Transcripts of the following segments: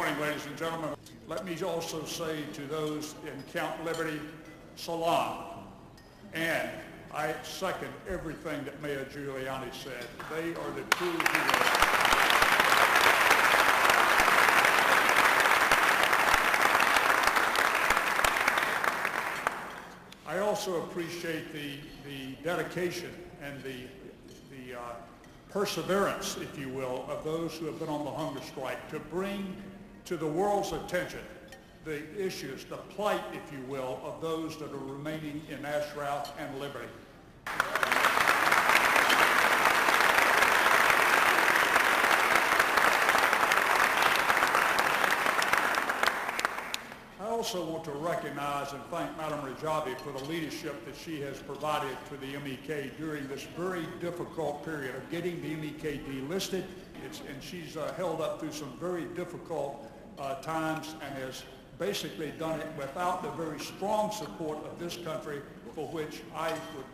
morning, ladies and gentlemen. Let me also say to those in Camp Liberty, Salam. And I second everything that Mayor Giuliani said. They are the true heroes. I also appreciate the dedication and the perseverance, if you will, of those who have been on the hunger strike to bring to the world's attention the issues, the plight, if you will, of those that are remaining in Ashraf and Liberty. I also want to recognize and thank Madam Rajavi for the leadership that she has provided to the MEK during this very difficult period of getting the MEK delisted. And she's held up through some very difficult times and has basically done it without the very strong support of this country, for which I would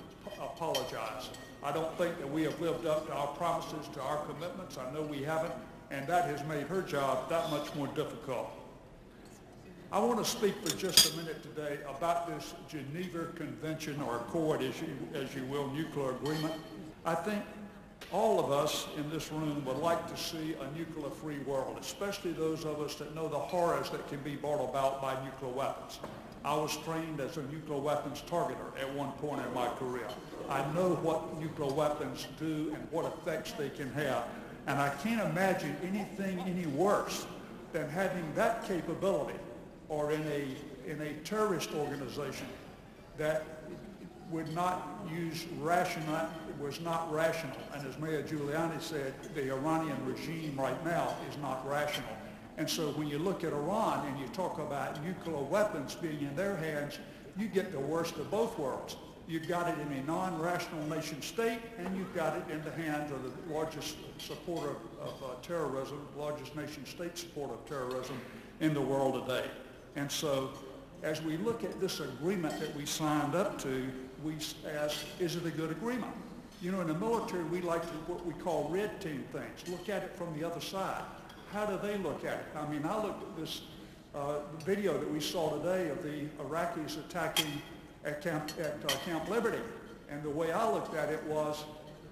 apologize. I don't think that we have lived up to our promises, to our commitments. I know we haven't, and that has made her job that much more difficult. I want to speak for just a minute today about this Geneva Convention, or Accord, as you will, nuclear agreement. I think all of us in this room would like to see a nuclear-free world, especially those of us that know the horrors that can be brought about by nuclear weapons. I was trained as a nuclear weapons targeter at one point in my career. I know what nuclear weapons do and what effects they can have, and I can't imagine anything any worse than having that capability or in a terrorist organization that would not use was not rational. And as Mayor Giuliani said, the Iranian regime right now is not rational. And so when you look at Iran and you talk about nuclear weapons being in their hands, you get the worst of both worlds. You've got it in a non-rational nation state, and you've got it in the hands of the largest supporter of terrorism, largest nation state supporter of terrorism in the world today. And so as we look at this agreement that we signed up to, we ask, is it a good agreement? You know, in the military, we like to what we call red team things, look at it from the other side. How do they look at it? I mean, I looked at this video that we saw today of the Iraqis attacking at Camp Liberty, and the way I looked at it was,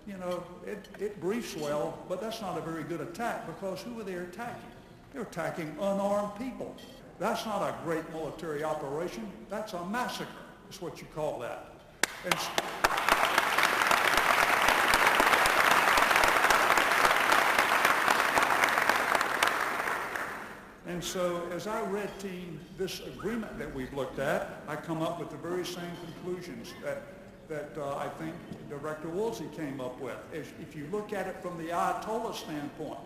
you know, it briefs well, but that's not a very good attack, because who are they attacking? They're attacking unarmed people. That's not a great military operation. That's a massacre, is what you call that. And so as I red team this agreement that we've looked at, I come up with the very same conclusions that I think Director Woolsey came up with. If you look at it from the Ayatollah standpoint,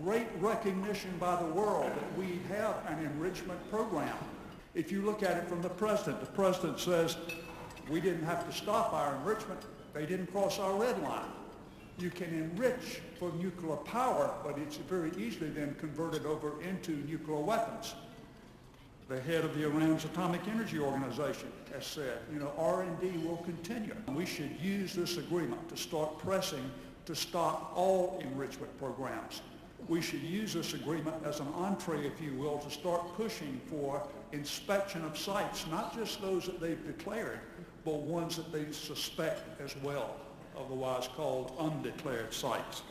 great recognition by the world that we have an enrichment program. If you look at it from the president says, we didn't have to stop our enrichment. They didn't cross our red line. You can enrich for nuclear power, but it's very easily then converted over into nuclear weapons. The head of the Iran's Atomic Energy Organization has said, you know, R&D will continue. We should use this agreement to start pressing to stop all enrichment programs. We should use this agreement as an entree, if you will, to start pushing for inspection of sites, not just those that they've declared, but ones that they suspect as well, otherwise called undeclared sites.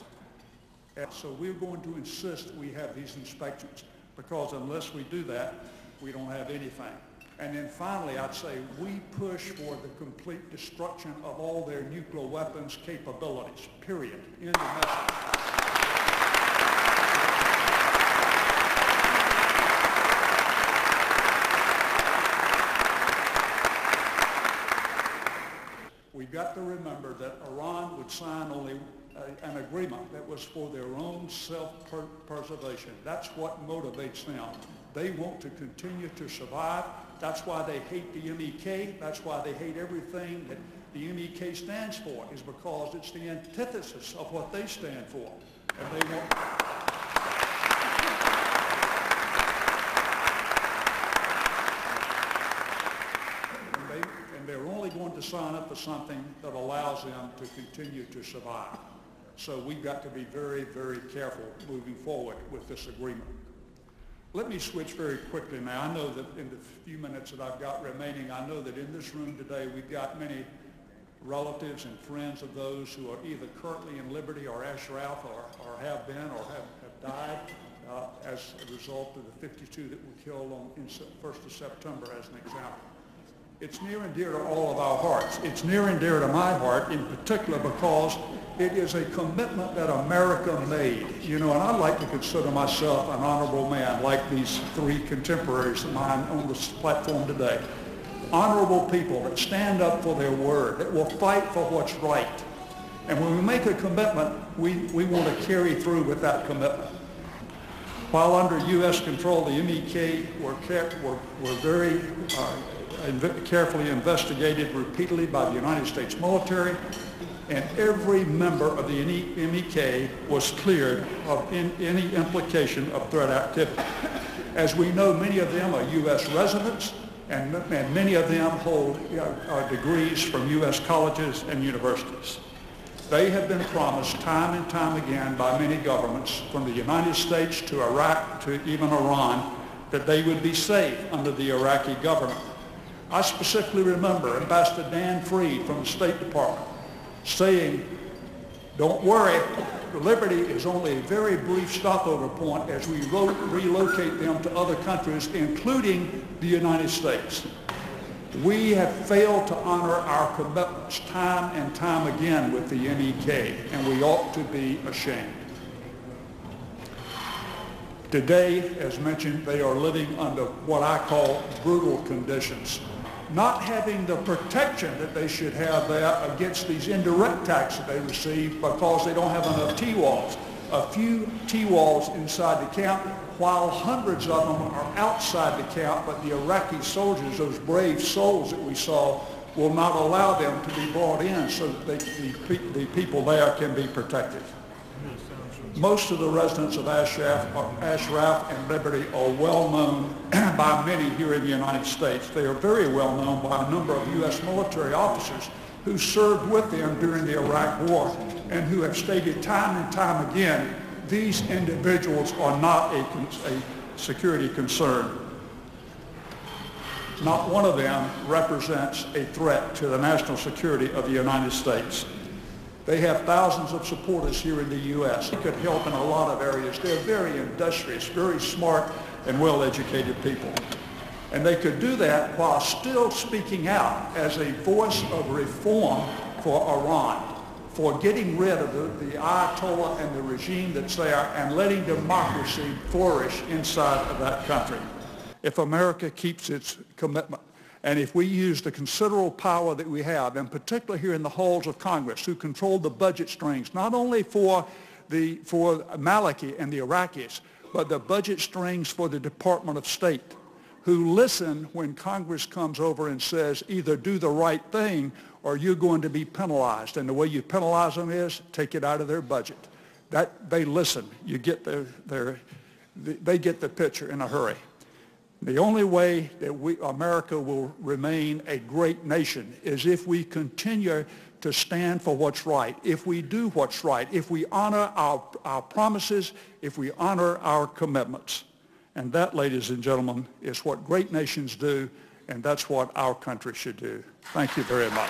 And so we're going to insist that we have these inspections, because unless we do that, we don't have anything. And then finally, I'd say we push for the complete destruction of all their nuclear weapons capabilities, period. End of message. We've got to remember that Iran would sign only an agreement that was for their own self-preservation. That's what motivates them. They want to continue to survive. That's why they hate the MEK. That's why they hate everything that the MEK stands for, is because it's the antithesis of what they stand for. And they want... They're only going to sign up for something that allows them to continue to survive. So we've got to be very, very careful moving forward with this agreement. Let me switch very quickly now. I know that in the few minutes that I've got remaining, I know that in this room today we've got many relatives and friends of those who are either currently in liberty or Ashraf or have been or have died as a result of the 52 that were killed on 1st of September as an example. It's near and dear to all of our hearts. It's near and dear to my heart in particular because it is a commitment that America made. You know, and I'd like to consider myself an honorable man like these three contemporaries of mine on this platform today. Honorable people that stand up for their word, that will fight for what's right. And when we make a commitment, we want to carry through with that commitment. While under U.S. control, the MEK were very carefully investigated repeatedly by the United States military, and every member of the MEK was cleared of any implication of threat activity. As we know, many of them are U.S. residents, and many of them hold degrees from U.S. colleges and universities. They have been promised time and time again by many governments, from the United States to Iraq to even Iran, that they would be safe under the Iraqi government. I specifically remember Ambassador Dan Freed from the State Department saying, don't worry, liberty is only a very brief stopover point as we relocate them to other countries, including the United States. We have failed to honor our commitments time and time again with the MEK, and we ought to be ashamed. Today, as mentioned, they are living under what I call brutal conditions, not having the protection that they should have there against these indirect attacks that they receive because they don't have enough T-walls. A few T-walls inside the camp, while hundreds of them are outside the camp, but the Iraqi soldiers, those brave souls that we saw, will not allow them to be brought in so that the people there can be protected. Most of the residents of Ashraf and Liberty are well known by many here in the United States. They are very well known by a number of U.S. military officers who served with them during the Iraq War and who have stated time and time again, these individuals are not a security concern. Not one of them represents a threat to the national security of the United States. They have thousands of supporters here in the U.S. They could help in a lot of areas. They're very industrious, very smart, and well-educated people. And they could do that while still speaking out as a voice of reform for Iran, for getting rid of the Ayatollah and the regime that's there and letting democracy flourish inside of that country. If America keeps its commitment, and if we use the considerable power that we have, in particular here in the halls of Congress, who control the budget strings, not only for Maliki and the Iraqis, but the budget strings for the Department of State, who listen when Congress comes over and says, either do the right thing or you're going to be penalized. And the way you penalize them is take it out of their budget. That they listen. You get they get the picture in a hurry. The only way that America will remain a great nation is if we continue to stand for what's right, if we do what's right, if we honor our promises, if we honor our commitments. And that, ladies and gentlemen, is what great nations do, and that's what our country should do. Thank you very much.